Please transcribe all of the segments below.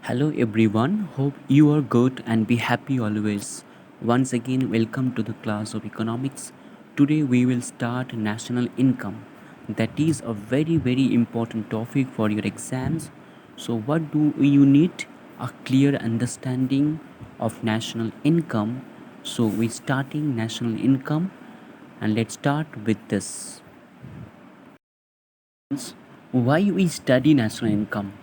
Hello everyone, hope you are good and be happy always. Once again, welcome to the class of economics. Today we will start national income. That is a very important topic for your exams. So what do you need? A clear understanding of national income. So we starting national income and let's start with this. Why we study national income?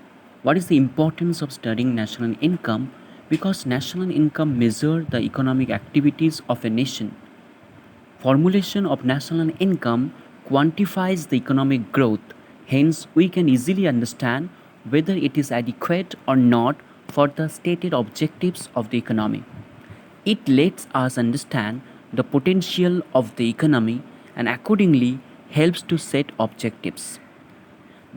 What is the importance of studying national income? Because national income measures the economic activities of a nation. Formulation of national income quantifies the economic growth. Hence, we can easily understand whether it is adequate or not for the stated objectives of the economy. It lets us understand the potential of the economy and accordingly helps to set objectives.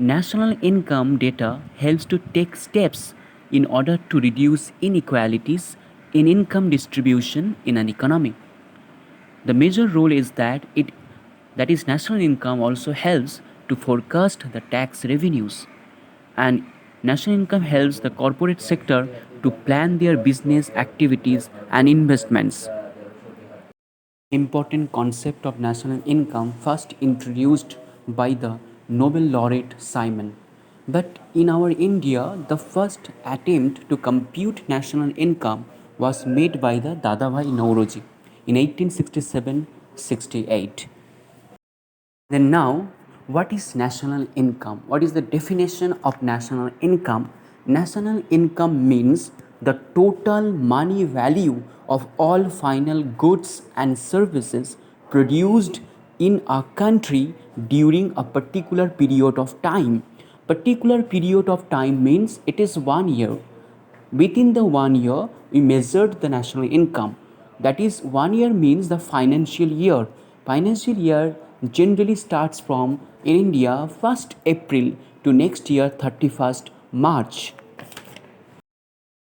National income data helps to take steps in order to reduce inequalities in income distribution in an economy. The major role is that is national income also helps to forecast the tax revenues, and national income helps the corporate sector to plan their business activities and investments. Important concept of national income first introduced by the Nobel laureate Simon. But in our India, the first attempt to compute national income was made by the Dadabhai Nauroji in 1867-68. Then now, what is national income? What is the definition of national income? National income means the total money value of all final goods and services produced in a country during a particular period of time. Particular period of time means it is 1 year. Within the 1 year, we measured the national income. That is, 1 year means the financial year. Financial year generally starts from in India 1st April to next year 31st March.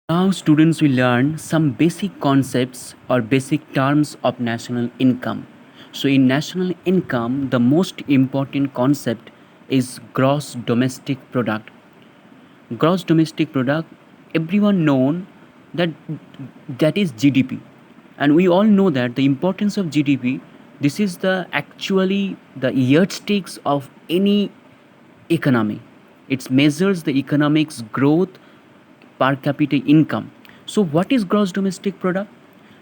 Now, students will learn some basic concepts or basic terms of national income. So, in national income, the most important concept is gross domestic product. Gross domestic product, everyone known that that is GDP, and we all know that the importance of GDP. This is the actually the yardsticks of any economy. It measures the economics growth per capita income. So, what is gross domestic product?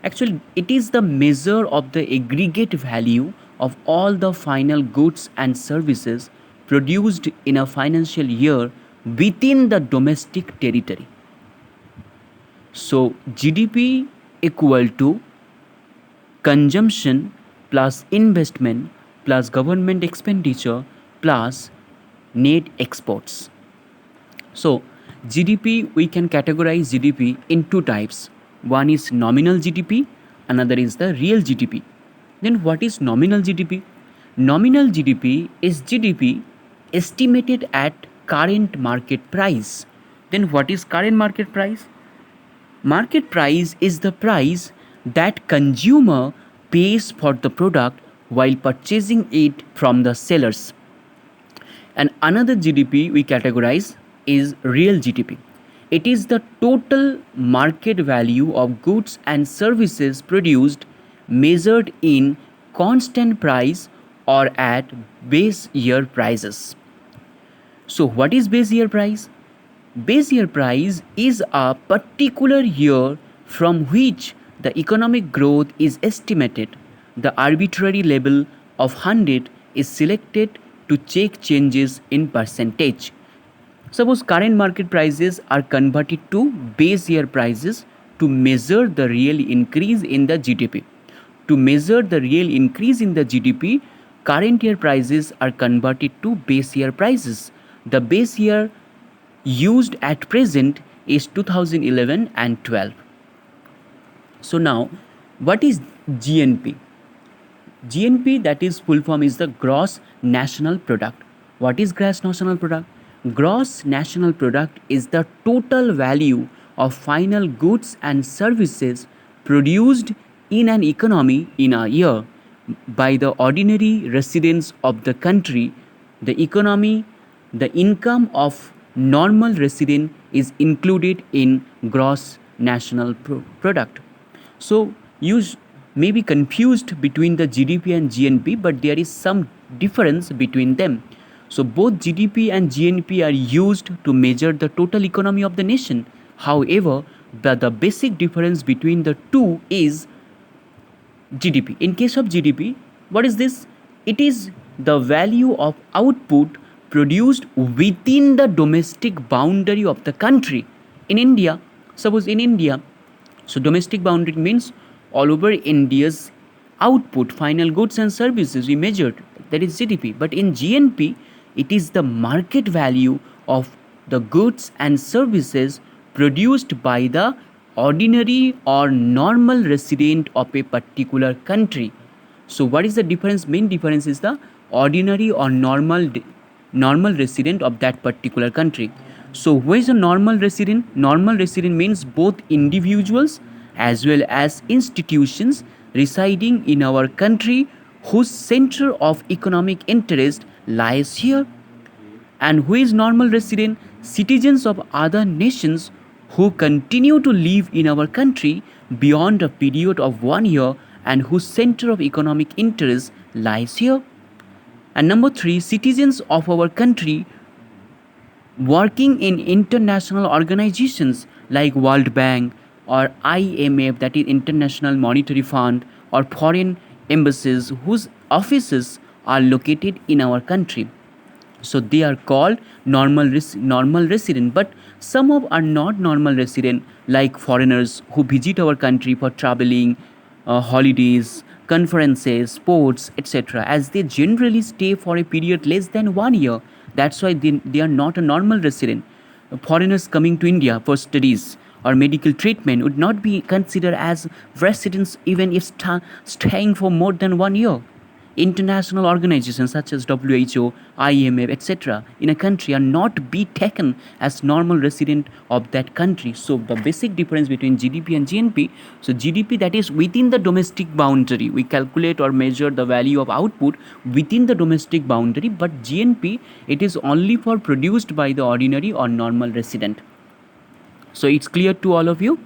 Actually, it is the measure of the aggregate value of all the final goods and services produced in a financial year within the domestic territory. So, GDP equal to consumption plus investment plus government expenditure plus net exports. So, GDP, we can categorize GDP in two types. One is nominal GDP, another is the real GDP. Then, what is nominal GDP? Nominal GDP is GDP estimated at current market price. Then, what is current market price? Market price is the price that consumer pays for the product while purchasing it from the sellers. And another GDP we categorize is real GDP. It is the total market value of goods and services produced measured in constant price or at base year prices. So, what is base year price? Base year price is a particular year from which the economic growth is estimated. The arbitrary level of 100 is selected to check changes in percentage. Suppose current market prices are converted to base year prices to measure the real increase in the GDP. To measure the real increase in the GDP, current year prices are converted to base year prices. The base year used at present is 2011 and 12. So now, what is GNP? GNP, that is full form, is the gross national product. What is gross national product? Gross national product is the total value of final goods and services produced in an economy in a year by the ordinary residents of the country. The economy, the income of normal resident is included in gross national product. So you may be confused between the GDP and GNP, but there is some difference between them. So both GDP and GNP are used to measure the total economy of the nation. However, the basic difference between the two is GDP. In case of GDP, what is this? It is the value of output produced within the domestic boundary of the country. In India, suppose in India, so domestic boundary means all over India's output, final goods and services we measured, that is GDP. But in GNP, it is the market value of the goods and services produced by the ordinary or normal resident of a particular country. So what is the difference? Main difference is the ordinary or normal resident of that particular country. So who is a normal resident? Normal resident means both individuals as well as institutions residing in our country whose center of economic interest lies here. And who is normal resident? Citizens of other nations who continue to live in our country beyond a period of 1 year and whose center of economic interest lies here. And number three, citizens of our country working in international organizations like World Bank or IMF, that is International Monetary Fund, or foreign embassies whose offices are located in our country. So they are called normal resident. But some of are not normal resident, like foreigners who visit our country for traveling, holidays, conferences, sports, etc., as they generally stay for a period less than 1 year. That's why they are not a normal resident. Foreigners coming to India for studies or medical treatment would not be considered as residents even if staying for more than 1 year. International organizations such as WHO, IMF, etc., in a country are not be taken as normal resident of that country. So the basic difference between GDP and GNP, so GDP, that is within the domestic boundary, we calculate or measure the value of output within the domestic boundary, but GNP, it is only for produced by the ordinary or normal resident. So it's clear to all of you?